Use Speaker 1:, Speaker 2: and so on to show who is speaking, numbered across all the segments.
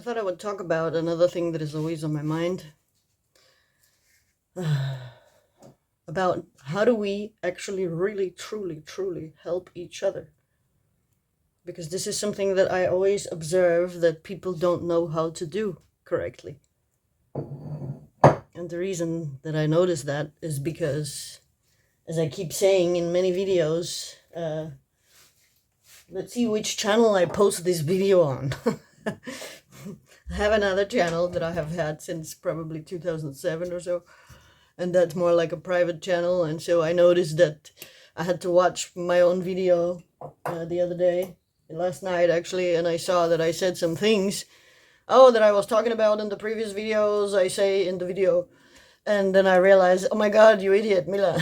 Speaker 1: thought I would talk about another thing that is always on my mind. About how do we actually really, truly, truly help each other? Because this is something that I always observe that people don't know how to do correctly. And the reason that I notice that is because, as I keep saying in many videos, let's see which channel I post this video on. I have another channel that I have had since probably 2007 or so, and that's more like a private channel. And so I noticed that I had to watch my own video the other day, last night actually, and I saw that I said some things, that I was talking about in the previous videos, I say in the video. And then I realized, oh my God, you idiot, Mila,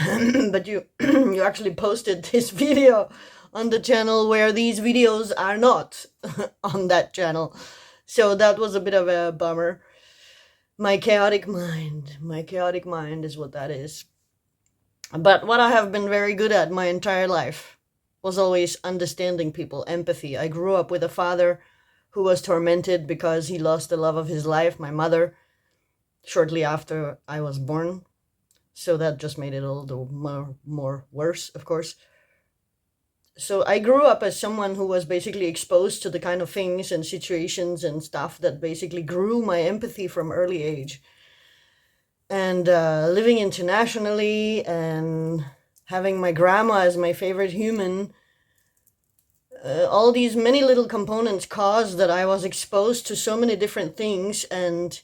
Speaker 1: but you you actually posted this video on the channel where these videos are not on that channel. So that was a bit of a bummer. My chaotic mind is what that is. But what I have been very good at my entire life was always understanding people, empathy. I grew up with a father who was tormented because he lost the love of his life, my mother, shortly after I was born. So that just made it a little more worse, of course. So I grew up as someone who was basically exposed to the kind of things and situations and stuff that basically grew my empathy from early age. And living internationally and having my grandma as my favorite human, all these many little components caused that I was exposed to so many different things and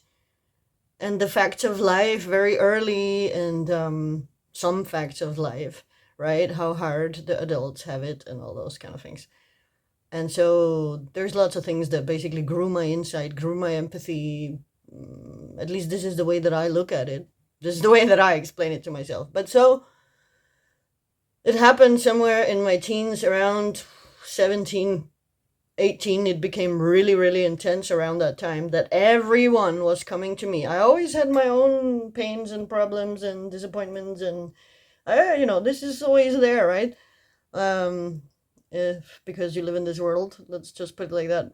Speaker 1: the facts of life very early, and some facts of life, right? How hard the adults have it and all those kind of things. And so there's lots of things that basically grew my insight, grew my empathy. At least this is the way that I look at it. This is the way that I explain it to myself. But so it happened somewhere in my teens, around 17, 18, it became really, really intense around that time that everyone was coming to me. I always had my own pains and problems and disappointments, and this is always there, right? Because you live in this world, let's just put it like that.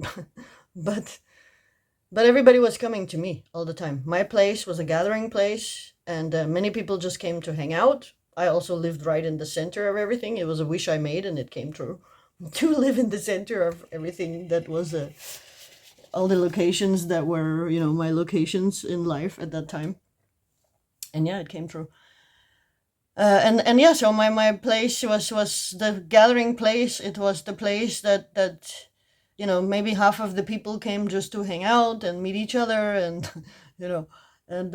Speaker 1: but everybody was coming to me all the time. My place was a gathering place, and many people just came to hang out. I also lived right in the center of everything. It was a wish I made, and it came true. To live in the center of everything that was all the locations that were, my locations in life at that time. And yeah, it came true. And yeah, so my place was the gathering place. It was the place that maybe half of the people came just to hang out and meet each other, and and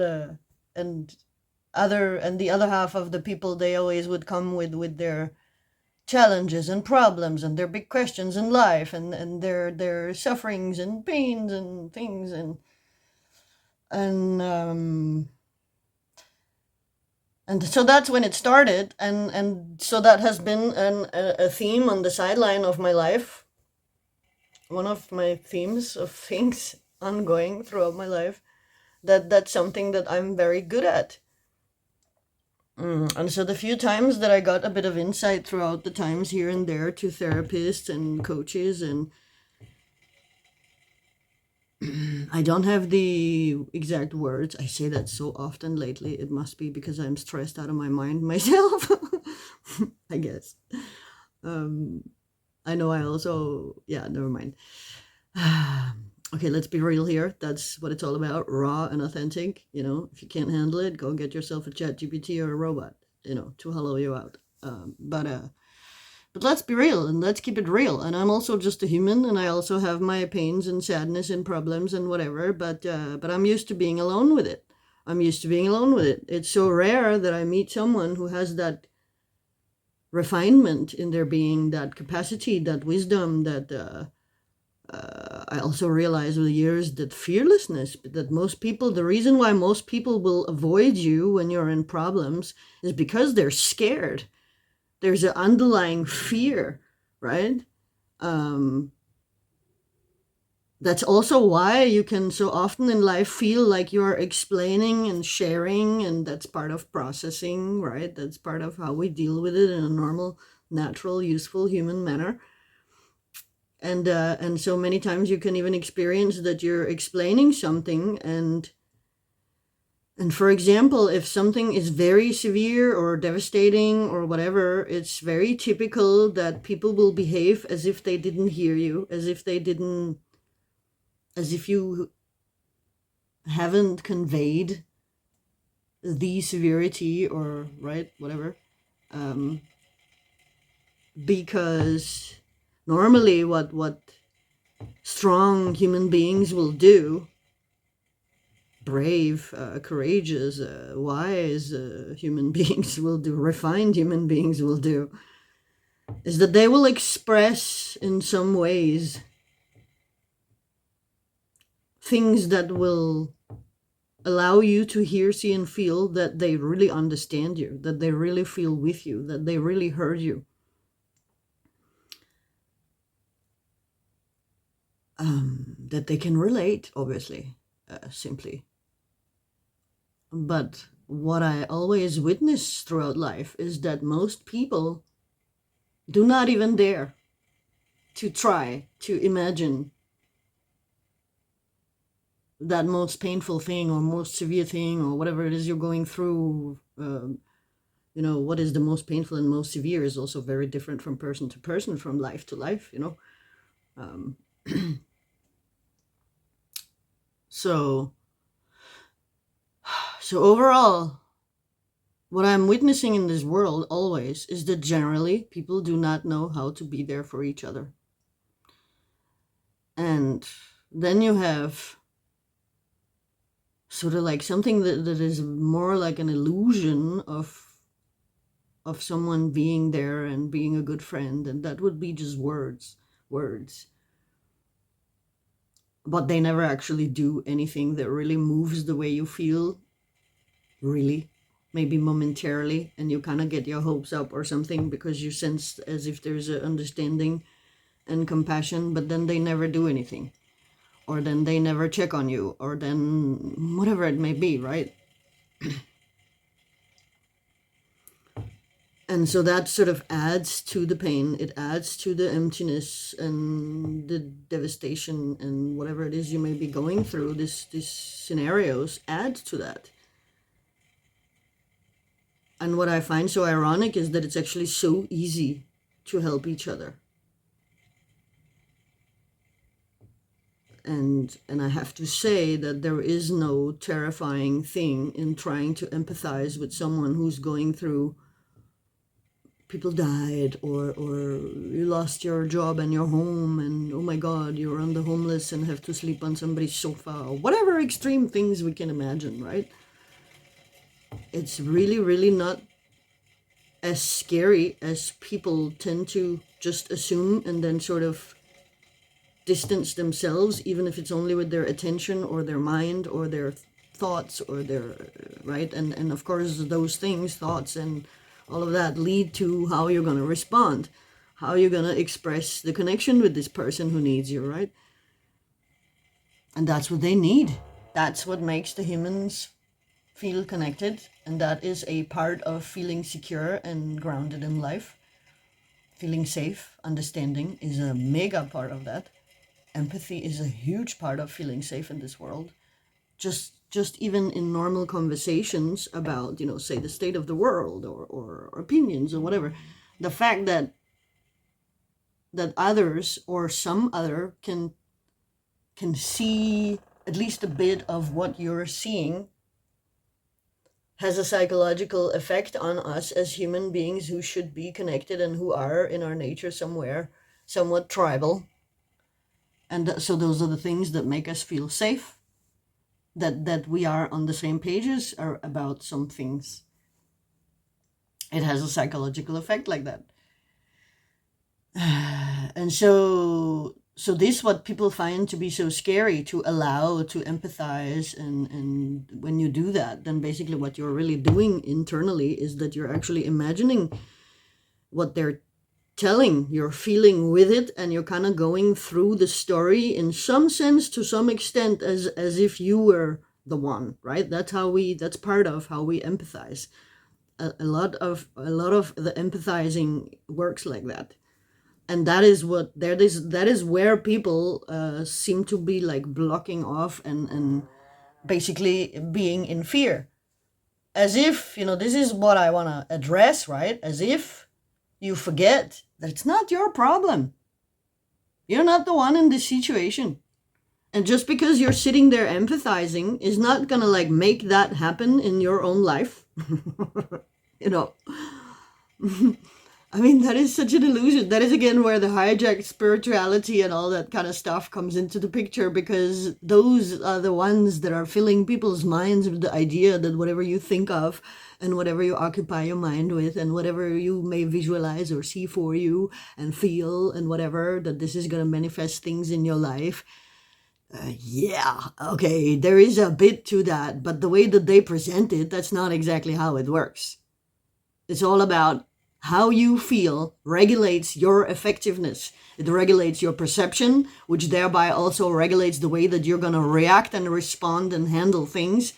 Speaker 1: the other half of the people, they always would come with their challenges and problems and their big questions in life, and their sufferings and pains and things, and so that's when it started, and so that has been a theme on the sideline of my life, one of my themes of things ongoing throughout my life, that's something that I'm very good at. And so the few times that I got a bit of insight throughout the times here and there to therapists and coaches, and I don't have the exact words. I say that so often lately. It must be because I'm stressed out of my mind myself, I guess. I know I also, yeah, never mind. Okay, let's be real here. That's what it's all about, raw and authentic. If you can't handle it, go get yourself a ChatGPT or a robot, to hollow you out. But let's be real, and let's keep it real. And I'm also just a human, and I also have my pains and sadness and problems and whatever, but I'm used to being alone with it. It's so rare that I meet someone who has that refinement in their being, that capacity, that wisdom, that I also realize with the years that fearlessness, that most people, the reason why most people will avoid you when you're in problems is because they're scared. There's an underlying fear, right? That's also why you can so often in life feel like you're explaining and sharing, and that's part of processing, right? That's part of how we deal with it in a normal, natural, useful human manner. And so many times you can even experience that you're explaining something, and for example, if something is very severe or devastating or whatever, it's very typical that people will behave as if they didn't hear you, as if you haven't conveyed the severity, or right, whatever. Because normally what strong human beings will do, brave, courageous, wise human beings will do, refined human beings will do, is that they will express in some ways things that will allow you to hear, see, and feel that they really understand you, that they really feel with you, that they really heard you. That they can relate, obviously, simply. But what I always witness throughout life is that most people do not even dare to try to imagine that most painful thing or most severe thing or whatever it is you're going through. What is the most painful and most severe is also very different from person to person, from life to life, So overall, what I'm witnessing in this world always is that generally people do not know how to be there for each other. And then you have sort of like something that is more like an illusion of someone being there and being a good friend, and that would be just words. But they never actually do anything that really moves the way you feel, really. Maybe momentarily, and you kind of get your hopes up or something because you sense as if there's an understanding and compassion, but then they never do anything, or then they never check on you, or then whatever it may be, right? And so that sort of adds to the pain, it adds to the emptiness and the devastation, and whatever it is you may be going through, these scenarios add to that. And what I find so ironic is that it's actually so easy to help each other. And I have to say that there is no terrifying thing in trying to empathize with someone who's going through, people died, or you lost your job and your home, and oh my god, you're on the homeless and have to sleep on somebody's sofa, or whatever extreme things we can imagine, right? It's really, really not as scary as people tend to just assume and then sort of distance themselves, even if it's only with their attention or their mind or their thoughts or their, right? And of course those things, thoughts and all of that, lead to how you're going to respond, how you're going to express the connection with this person who needs you, right? And that's what they need. That's what makes the humans feel connected, and that is a part of feeling secure and grounded in life. Feeling safe, understanding is a mega part of that. Empathy is a huge part of feeling safe in this world. Just even in normal conversations about, say the state of the world, or opinions or whatever, the fact that others or some other can see at least a bit of what you're seeing has a psychological effect on us as human beings who should be connected and who are in our nature somewhere somewhat tribal. And so those are the things that make us feel safe, that we are on the same pages or about some things. It has a psychological effect like that. And so this, what people find to be so scary, to allow, to empathize, and when you do that, then basically what you're really doing internally is that you're actually imagining what they're telling, you're feeling with it, and you're kind of going through the story in some sense, to some extent, as if you were the one, right? That's part of how we empathize. A lot of the empathizing works like that. And that is where people seem to be like blocking off and basically being in fear, as if, this is what I want to address, right? As if you forget that it's not your problem. You're not the one in this situation. And just because you're sitting there empathizing is not gonna like make that happen in your own life. you know I mean, that is such an illusion. That is again where the hijacked spirituality and all that kind of stuff comes into the picture, because those are the ones that are filling people's minds with the idea that whatever you think of and whatever you occupy your mind with and whatever you may visualize or see for you and feel and whatever, that this is going to manifest things in your life. Yeah, okay, there is a bit to that, but the way that they present it, that's not exactly how it works. It's all about how you feel regulates your effectiveness. It regulates your perception, which thereby also regulates the way that you're going to react and respond and handle things,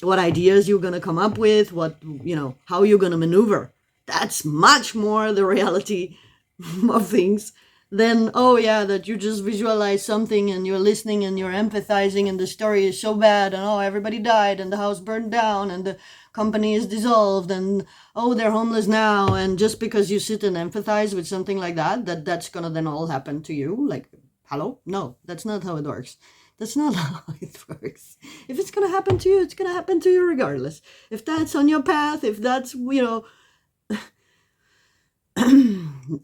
Speaker 1: what ideas you're going to come up with, how you're going to maneuver. That's much more the reality of things than, oh yeah, that you just visualize something and you're listening and you're empathizing and the story is so bad and oh, everybody died and the house burned down and the company is dissolved and oh, they're homeless now. And just because you sit and empathize with something like that's gonna then all happen to you. Like, hello? No, that's not how it works. That's not how it works. If it's gonna happen to you, it's gonna happen to you regardless. If that's on your path, if that's,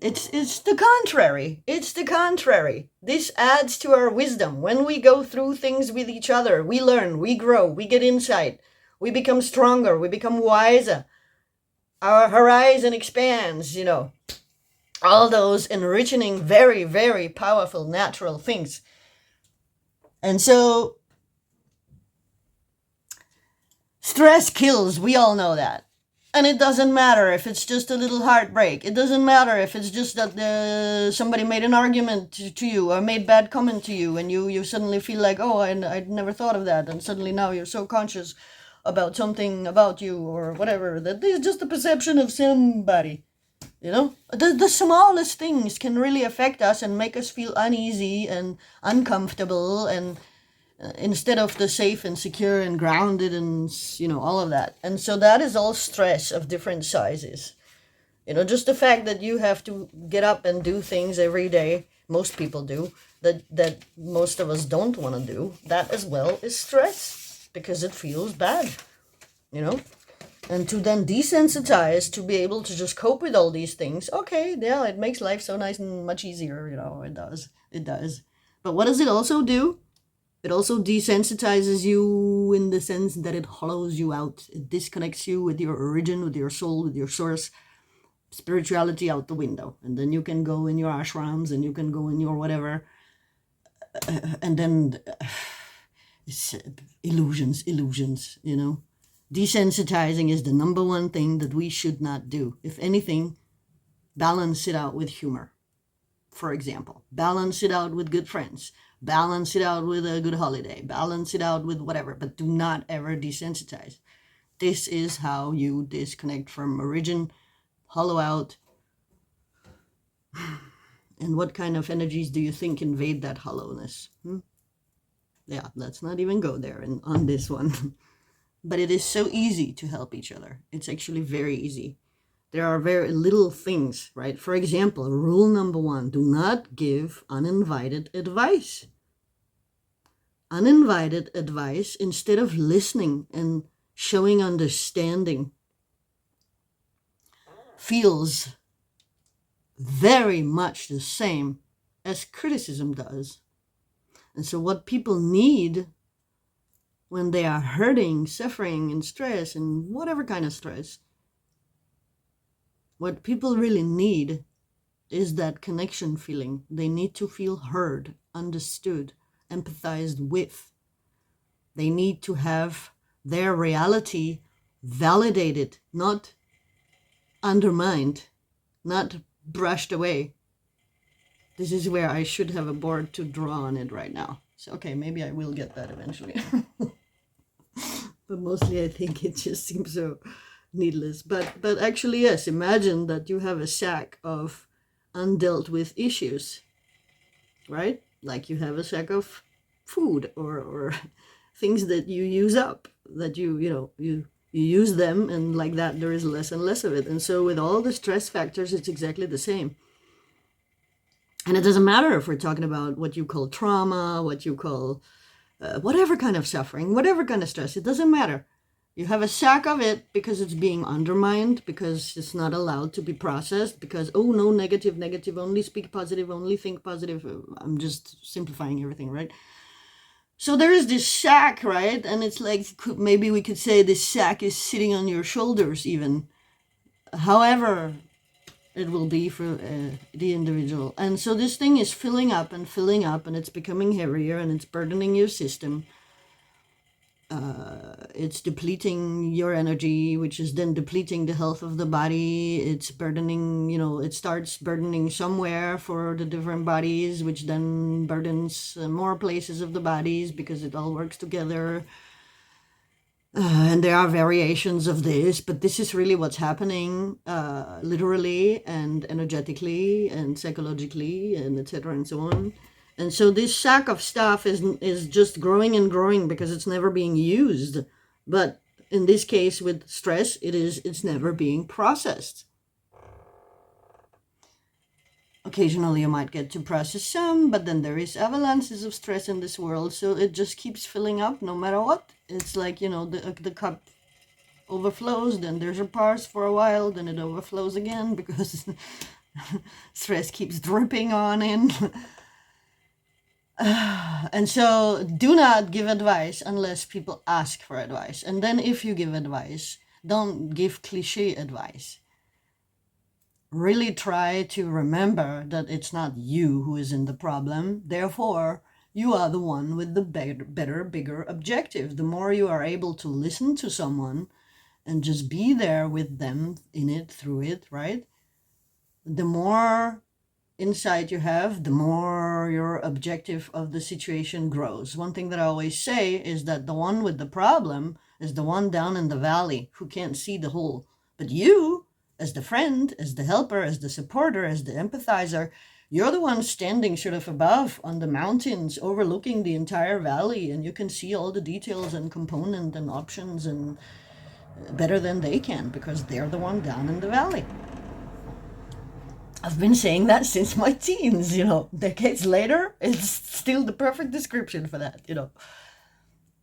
Speaker 1: it's the contrary. It's the contrary. This adds to our wisdom. When we go through things with each other, we learn, we grow, we get insight, we become stronger, we become wiser. Our horizon expands, all those enriching, very, very powerful natural things. And so, stress kills. We all know that. And it doesn't matter if it's just a little heartbreak. It doesn't matter if it's just that somebody made an argument to you or made bad comment to you and you suddenly feel like, oh, I'd never thought of that. And suddenly now you're so conscious about something about you or whatever, that it's just a perception of somebody. The smallest things can really affect us and make us feel uneasy and uncomfortable, and instead of the safe and secure and grounded and all of that. And so that is all stress of different sizes. Just the fact that you have to get up and do things every day, most people do, that most of us don't want to do, that as well is stress, because it feels bad, and to then desensitize to be able to just cope with all these things. Okay, yeah, it makes life so nice and much easier, it does. But what does it also do? It also desensitizes you in the sense that it hollows you out. It disconnects you with your origin, with your soul, with your source, spirituality out the window. And then you can go in your ashrams and you can go in your whatever. And then it's illusions. Desensitizing is the number one thing that we should not do. If anything, balance it out with humor. For example, balance it out with good friends. Balance it out with a good holiday. Balance it out with whatever, but do not ever desensitize. This is how you disconnect from origin, hollow out. And what kind of energies do you think invade that hollowness? Yeah, let's not even go there on this one. But it is so easy to help each other. It's actually very easy. There are very little things, right? For example, rule number 1, do not give uninvited advice. Uninvited advice, instead of listening and showing understanding, feels very much the same as criticism does. And so what people need when they are hurting, suffering, and stress, and whatever kind of stress, what people really need is that connection feeling. They need to feel heard, understood, empathized with. They need to have their reality validated, not undermined, not brushed away. This is where I should have a board to draw on it right now. So, okay, maybe I will get that eventually. But mostly I think it just seems so needless. But actually, yes, imagine that you have a sack of undealt with issues, right? Like you have a sack of food or things that you use up, that you use them, and like that there is less and less of it. And so with all the stress factors, it's exactly the same. And it doesn't matter if we're talking about what you call trauma, what you call whatever kind of suffering, whatever kind of stress, it doesn't matter. You have a sack of it because it's being undermined, because it's not allowed to be processed, because, oh no, negative, negative, only speak positive, only think positive. I'm just simplifying everything, right? So there is this sack, right? And it's like, maybe we could say this sack is sitting on your shoulders even. However it will be for the individual. And so this thing is filling up, and it's becoming heavier, and it's burdening your system. It's depleting your energy, which is then depleting the health of the body. It's burdening, it starts burdening somewhere for the different bodies, which then burdens more places of the bodies, because it all works together. And there are variations of this, but this is really what's happening, literally and energetically and psychologically, and etc. and so on. And so this sack of stuff is just growing and growing because it's never being used. But in this case with stress, it's never being processed. Occasionally you might get to process some, but then there is avalanches of stress in this world, so it just keeps filling up no matter what. It's like, the cup overflows, then there's a pause for a while, then it overflows again because stress keeps dripping on in. And so do not give advice unless people ask for advice. And then if you give advice, don't give cliche advice. Really try to remember that it's not you who is in the problem. Therefore, you are the one with the better, bigger objective. The more you are able to listen to someone and just be there with them in it, through it, right? The more insight you have, the more your objective of the situation grows. One thing that I always say is that the one with the problem is the one down in the valley who can't see the hole. But you, as the friend, as the helper, as the supporter, as the empathizer, you're the one standing sort of above on the mountains, overlooking the entire valley, and you can see all the details and component and options and better than they can, because they're the one down in the valley. I've been saying that since my teens, decades later, it's still the perfect description for that,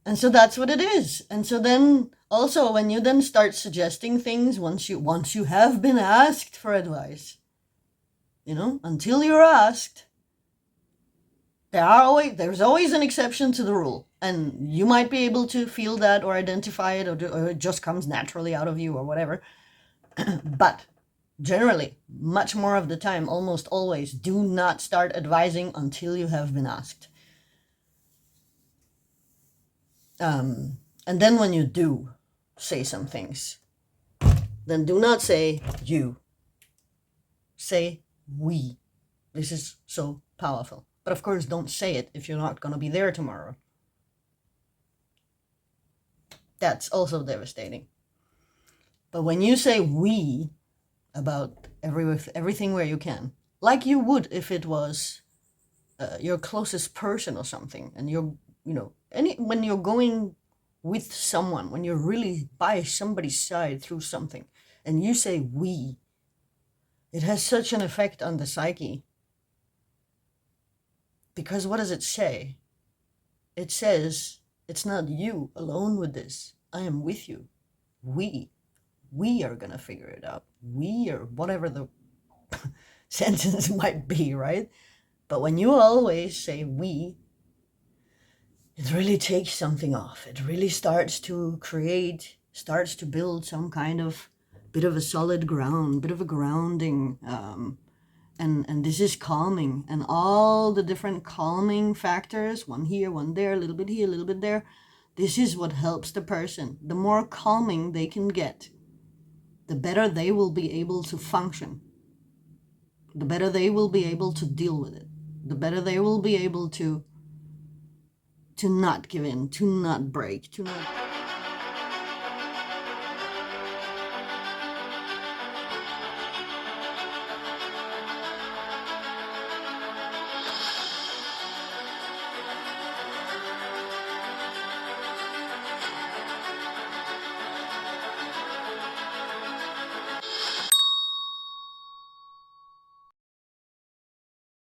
Speaker 1: And so that's what it is. And so then also when you then start suggesting things, once you have been asked for advice, until you're asked, there's always an exception to the rule. And you might be able to feel that or identify it, or it just comes naturally out of you or whatever. But generally, much more of the time, almost always, do not start advising until you have been asked. And then when you do say some things, then do not say you. Say we. This is so powerful. But of course, don't say it if you're not going to be there tomorrow. That's also devastating. But when you say we about everything where you can, like you would if it was your closest person or something, and when you're going with someone, when you're really by somebody's side through something, and you say we, it has such an effect on the psyche. Because what does it say? It says, it's not you alone with this. I am with you. We are going to figure it out. We, or whatever the sentence might be, right? But when you always say we, it really takes something off. It really starts to build some kind of bit of a solid ground, bit of a grounding. And this is calming. And all the different calming factors, one here, one there, a little bit here, a little bit there, this is what helps the person. The more calming they can get, the better they will be able to function. The better they will be able to deal with it. The better they will be able to not give in, to not break, to not